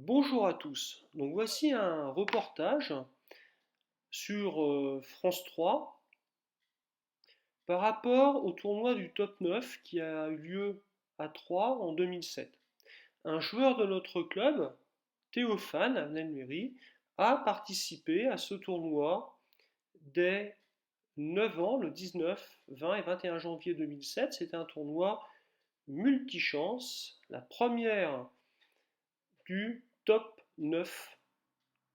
Bonjour à tous. Donc voici un reportage sur France 3 par rapport au tournoi du top 9 qui a eu lieu à Troyes en 2007. Un joueur de notre club, Théophane Amnenmeri, a participé à ce tournoi dès 9 ans, le 19, 20 et 21 janvier 2007. C'était un tournoi multichance, la première du top 9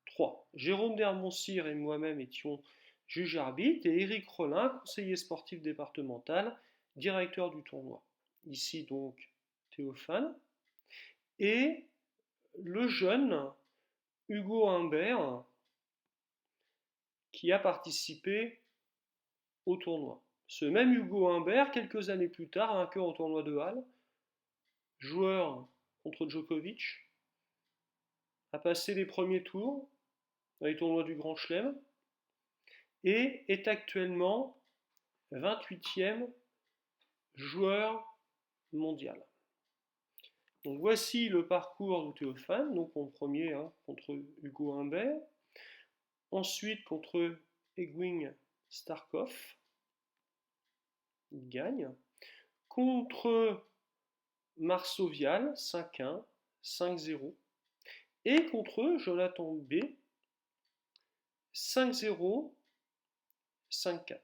3. Jérôme Dermoncir et moi-même étions juges arbitres et Éric Rollin, conseiller sportif départemental, directeur du tournoi. Ici donc Théophane. Et le jeune Hugo Humbert qui a participé au tournoi. Ce même Hugo Humbert, quelques années plus tard, vainqueur au tournoi de Halle, joueur contre Djokovic, a passé les premiers tours dans les tournois du Grand Chelem et est actuellement 28e joueur mondial. Donc voici le parcours de Théophane, donc en premier contre Hugo Humbert, ensuite contre Egwin Starkov, il gagne, contre Marceau Vial, 5-1, 5-0, et contre Jonathan B, 5-0, 5-4.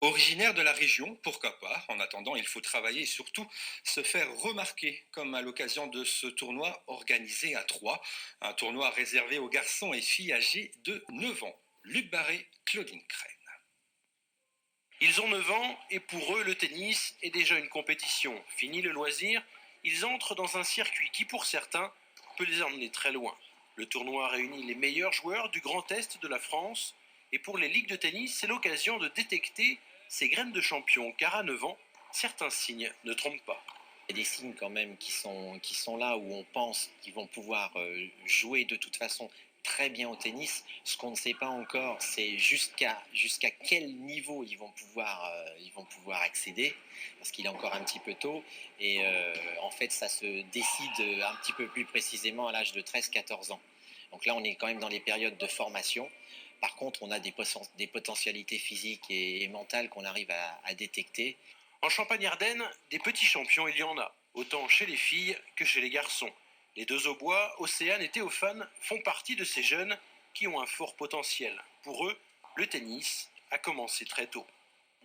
Originaire de la région, pourquoi pas? En attendant, il faut travailler et surtout se faire remarquer, comme à l'occasion de ce tournoi organisé à Troyes, un tournoi réservé aux garçons et filles âgés de 9 ans. Luc Barré, Claudine Crène. Ils ont 9 ans et pour eux, le tennis est déjà une compétition. Fini le loisir, ils entrent dans un circuit qui, pour certains, peut les emmener très loin. Le tournoi réunit les meilleurs joueurs du Grand Est de la France et pour les ligues de tennis, c'est l'occasion de détecter ces graines de champion, car à 9 ans, certains signes ne trompent pas. Il y a des signes quand même qui sont là où on pense qu'ils vont pouvoir jouer de toute façon très bien au tennis. Ce qu'on ne sait pas encore, c'est jusqu'à quel niveau ils vont pouvoir accéder, parce qu'il est encore un petit peu tôt. Et en fait, ça se décide un petit peu plus précisément à l'âge de 13-14 ans. Donc là, on est quand même dans les périodes de formation. Par contre, on a des potentialités physiques et mentales qu'on arrive à détecter. En Champagne-Ardenne, des petits champions, il y en a, autant chez les filles que chez les garçons. Les deux Aubois, Océane et Théophane, font partie de ces jeunes qui ont un fort potentiel. Pour eux, le tennis a commencé très tôt.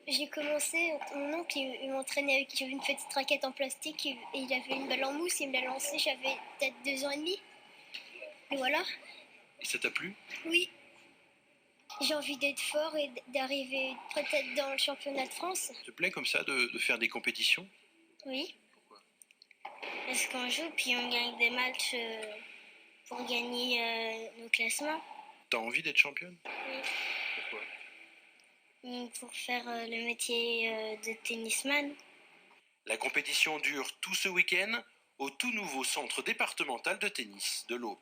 J'ai commencé, mon oncle il m'entraînait avec, j'avais une petite raquette en plastique et il avait une balle en mousse, il me l'a lancée, j'avais peut-être 2 ans et demi. Et voilà. Et ça t'a plu? Oui. J'ai envie d'être fort et d'arriver peut-être dans le championnat de France. Ça te plaît comme ça de faire des compétitions? Oui. Pourquoi? Parce qu'on joue puis on gagne des matchs pour gagner nos classements. T'as envie d'être championne? Oui. Pourquoi? Pour faire le métier de tennisman. La compétition dure tout ce week-end au tout nouveau centre départemental de tennis de l'Aube.